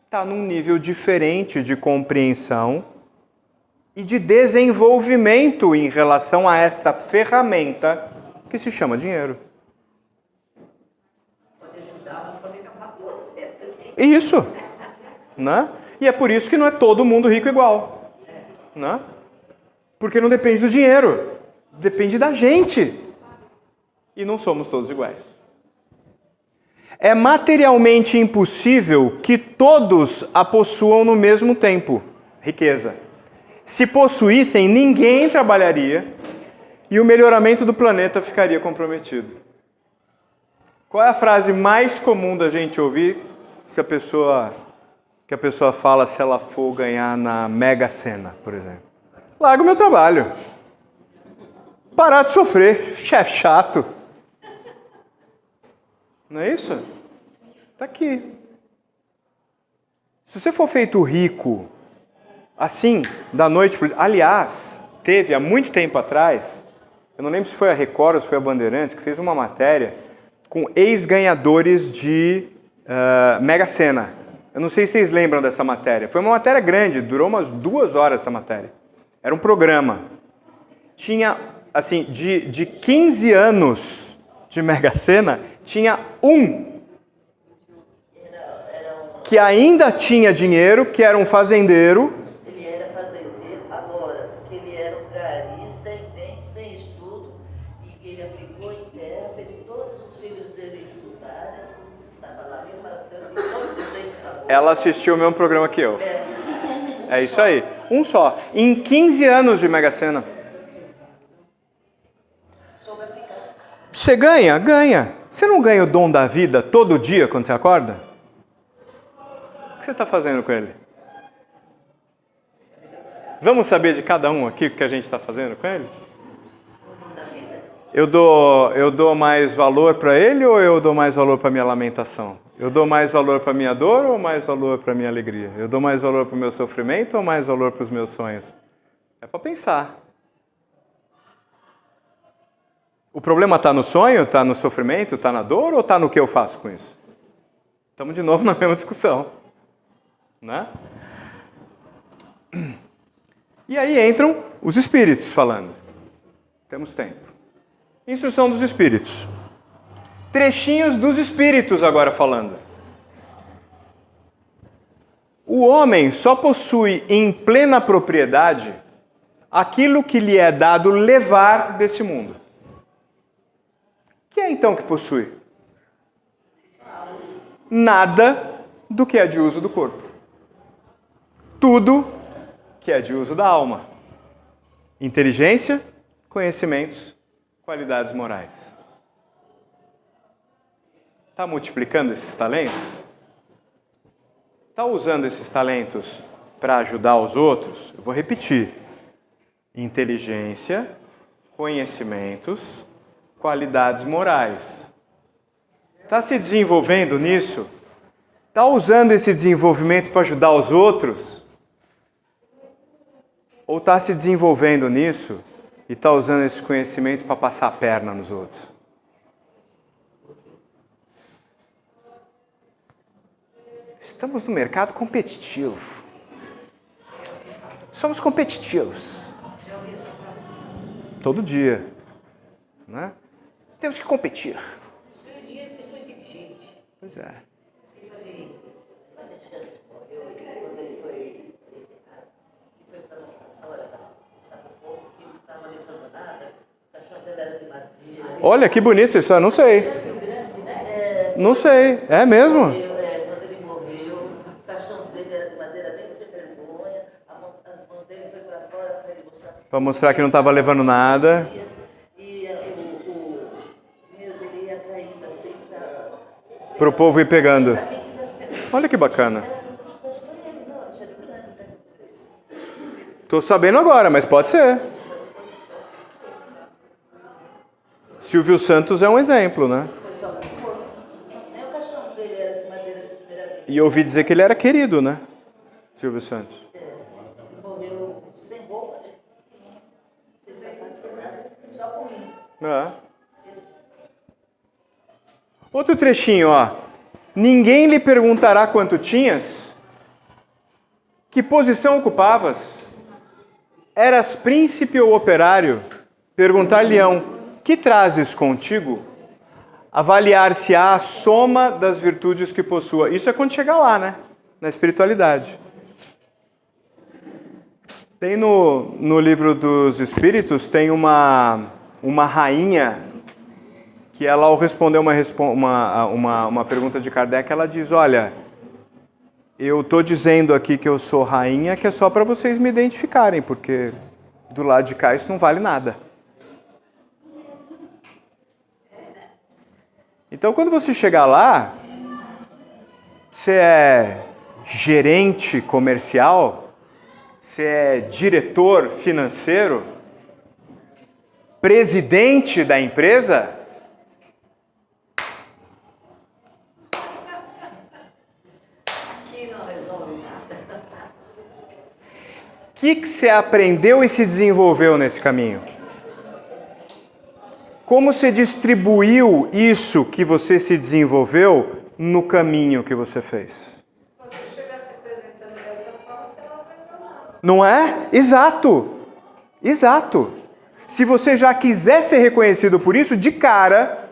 está num nível diferente de compreensão e de desenvolvimento em relação a esta ferramenta que se chama dinheiro. Pode ajudar, mas pode acabar com você também. Isso, né? E é por isso que não é todo mundo rico igual, né? Porque não depende do dinheiro, depende da gente. E não somos todos iguais. É materialmente impossível que todos a possuam no mesmo tempo, riqueza. Se possuíssem, ninguém trabalharia e o melhoramento do planeta ficaria comprometido. Qual é a frase mais comum da gente ouvir que a pessoa fala se ela for ganhar na Mega Sena, por exemplo? Larga o meu trabalho. Parar de sofrer, chefe chato. Não é isso? Está aqui. Se você for feito rico, assim, da noite para... Aliás, teve há muito tempo atrás, eu não lembro se foi a Record ou se foi a Bandeirantes, que fez uma matéria com ex-ganhadores de Mega Sena. Eu não sei se vocês lembram dessa matéria. Foi uma matéria grande, durou umas 2 horas essa matéria. Era um programa. Tinha, assim, de 15 anos de Mega Sena, tinha um que ainda tinha dinheiro, que era um fazendeiro. Ele era fazendeiro agora, porque ele era um gari, sem dente, sem estudo, e ele aplicou em terra, fez todos os filhos dele estudarem, estava lá relatando, e todos os dentes estavam. Ela assistiu o mesmo programa que eu. É isso aí. Um só. Em 15 anos de Mega Sena. Soube aplicar. Você ganha? Ganha. Você não ganha o dom da vida todo dia quando você acorda? O que você está fazendo com ele? Vamos saber de cada um aqui o que a gente está fazendo com ele? Eu dou mais valor para ele ou eu dou mais valor para minha lamentação? Eu dou mais valor para minha dor ou mais valor para minha alegria? Eu dou mais valor para o meu sofrimento ou mais valor para os meus sonhos? É para pensar. O problema está no sonho, está no sofrimento, está na dor ou está no que eu faço com isso? Estamos de novo na mesma discussão. Né? E aí entram os espíritos falando. Temos tempo. Instrução dos espíritos. Trechinhos dos espíritos agora falando. O homem só possui em plena propriedade aquilo que lhe é dado levar deste mundo. Que é então que possui? Nada do que é de uso do corpo. Tudo que é de uso da alma. Inteligência, conhecimentos, qualidades morais. Está multiplicando esses talentos? Está usando esses talentos para ajudar os outros? Eu vou repetir. Inteligência, conhecimentos, qualidades morais. Está se desenvolvendo nisso? Está usando esse desenvolvimento para ajudar os outros? Ou está se desenvolvendo nisso e está usando esse conhecimento para passar a perna nos outros? Estamos no mercado competitivo. Somos competitivos. Todo dia. Né? Temos que competir. Ganho dinheiro porque sou inteligente. Pois é. Sei fazer. O Alexandre morreu e quando ele foi ser enterrado, ele foi para hora sabe o povo que não estava levando nada, o caixão dele era de madeira. Olha que bonito essa história, não sei. Não sei, é mesmo? Quando ele morreu, o caixão dele era de madeira bem sem vergonha, as mãos dele foi para fora para ele mostrar. Para mostrar que não estava levando nada. E o dinheiro dele ia caindo assim Para o povo ir pegando. para quem quisesse pegar. Olha que bacana. Mas foi ele, não, Alexandre Grande, que aconteceu isso. Estou sabendo agora, mas pode ser. Silvio Santos é um exemplo, né? Foi só um corpo. Nem o caixão dele era de madeira de primeira linha. E eu ouvi dizer que ele era querido, né? Silvio Santos. Ele morreu sem roupa, né? Sem sapato, sem nada, só com linho. É. Outro trechinho, ó. Ninguém lhe perguntará quanto tinhas, que posição ocupavas, eras príncipe ou operário, perguntar-lhe-ão, que trazes contigo? Avaliar-se-á a soma das virtudes que possua. Isso é quando chegar lá, né? Na espiritualidade. Tem no livro dos Espíritos, tem uma rainha que ela, ao responder uma pergunta de Kardec, ela diz, olha, eu estou dizendo aqui que eu sou rainha, que é só para vocês me identificarem, porque do lado de cá isso não vale nada. Então, quando você chegar lá, você é gerente comercial, você é diretor financeiro, presidente da empresa, Aqui não resolve nada. o que você aprendeu e se desenvolveu nesse caminho? Como você distribuiu isso que você se desenvolveu no caminho que você fez? Se você chegar se apresentando dessa forma, você não aprendeu nada. Não é? Exato. Exato. Se você já quiser ser reconhecido por isso, de cara,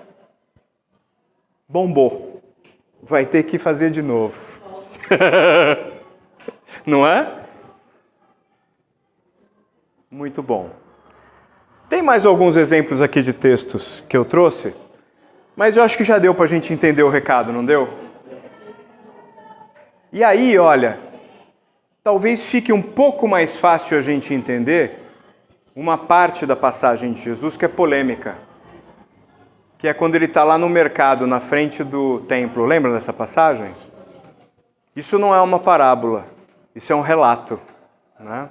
bombou. Vai ter que fazer de novo. Não é? Muito bom. Tem mais alguns exemplos aqui de textos que eu trouxe, mas eu acho que já deu para a gente entender o recado, não deu? E aí, olha, talvez fique um pouco mais fácil a gente entender uma parte da passagem de Jesus que é polêmica, que é quando ele está lá no mercado, na frente do templo. Lembra dessa passagem? Isso não é uma parábola, isso é um relato, né?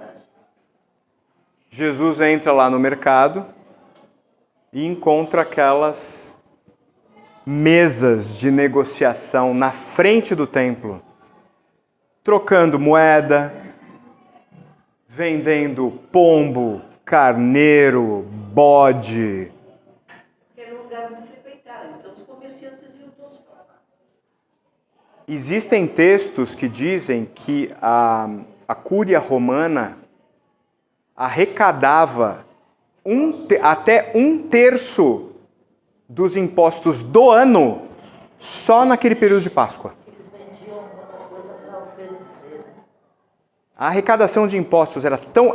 Jesus entra lá no mercado e encontra aquelas mesas de negociação na frente do templo, trocando moeda, vendendo pombo, carneiro, bode. Era um lugar muito frequentado, então os comerciantes iam todos para lá. Existem textos que dizem que a Cúria Romana arrecadava até 1/3 dos impostos do ano só naquele período de Páscoa. Eles vendiam muita coisa para oferecer, né? A arrecadação de impostos era tão...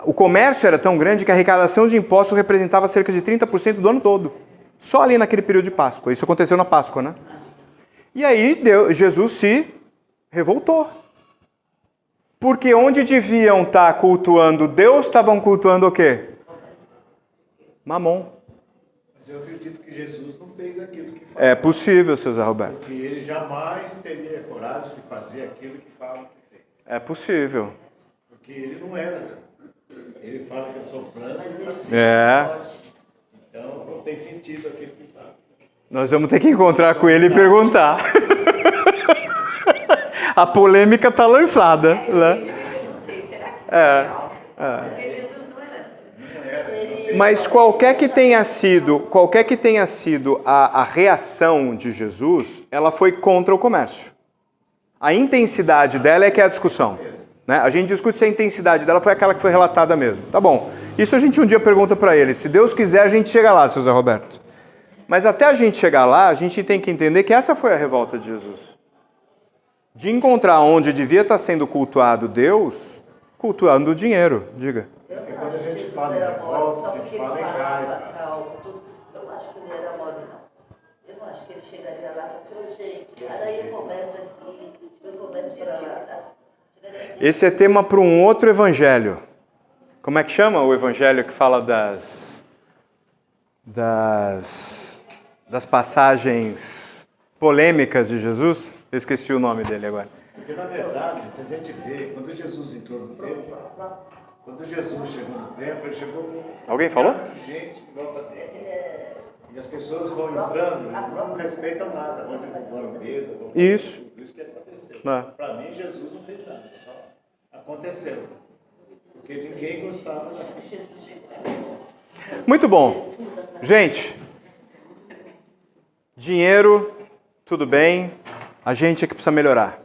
o comércio era tão grande que a arrecadação de impostos representava cerca de 30% do ano todo. Só ali naquele período de Páscoa. Isso aconteceu na Páscoa, né? E aí Jesus se revoltou. Porque onde deviam estar cultuando Deus, estavam cultuando o quê? Mamon. Mas eu acredito que Jesus não fez aquilo que fala. É possível, seu Zé Roberto. Porque ele jamais teria coragem de fazer aquilo que fala que fez. É possível. Porque ele não era assim. Ele fala que eu sou plano, Mas ele assim. É. forte. Então não tem sentido aquilo que fala. Nós vamos ter que encontrar com ele e perguntar. A polêmica está lançada. Né? Será que isso é real? Porque Jesus não era assim. Mas qualquer que tenha sido a reação de Jesus, ela foi contra o comércio. A intensidade dela é que é a discussão. Né? A gente discute se a intensidade dela foi aquela que foi relatada mesmo. Tá bom. Isso a gente um dia pergunta para ele. Se Deus quiser, a gente chega lá, seu Zé Roberto. Mas até a gente chegar lá, a gente tem que entender que essa foi a revolta de Jesus. De encontrar onde devia estar sendo cultuado Deus, cultuando o dinheiro. Diga. Porque quando a gente fala em revolta, a gente fala em raiva. Eu não acho que ele era mole, não. Eu não acho que ele chegaria lá e falaria assim, gente, aí eu começo aqui, eu começo para lá. Esse é tema para um outro evangelho. Como é que chama o evangelho que fala das passagens polêmicas de Jesus? Eu esqueci o nome dele agora. Porque, na verdade, se a gente vê, quando Jesus entrou no templo, quando Jesus chegou no templo, ele chegou com Alguém falou? gente em volta dele. E as pessoas vão entrando e não respeitam nada. Vão à mesa, vão Isso. tudo isso que aconteceu. É. Para mim, Jesus não fez nada, só aconteceu. Porque ninguém gostava daquilo. Muito bom. Gente, dinheiro, tudo bem. A gente é que precisa melhorar.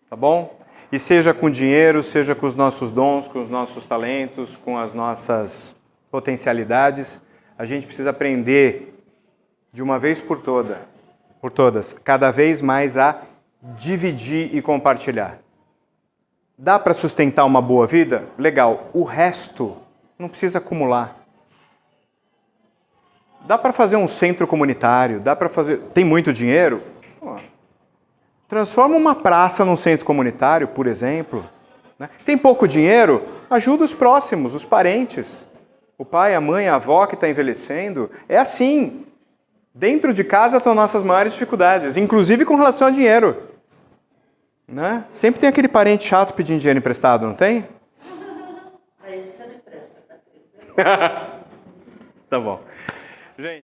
Tá bom? E seja com dinheiro, seja com os nossos dons, com os nossos talentos, com as nossas potencialidades, a gente precisa aprender de uma vez por todas, cada vez mais a dividir e compartilhar. Dá para sustentar uma boa vida? Legal. O resto não precisa acumular. Dá para fazer um centro comunitário, dá para fazer... Tem muito dinheiro? Pô, transforma uma praça num centro comunitário, por exemplo. Né? Tem pouco dinheiro? Ajuda os próximos, os parentes. O pai, a mãe, a avó que está envelhecendo. É assim. Dentro de casa estão nossas maiores dificuldades, inclusive com relação a dinheiro. Né? Sempre tem aquele parente chato pedindo dinheiro emprestado, não tem? Mas você não empresta, tá? Tá bom. Gente...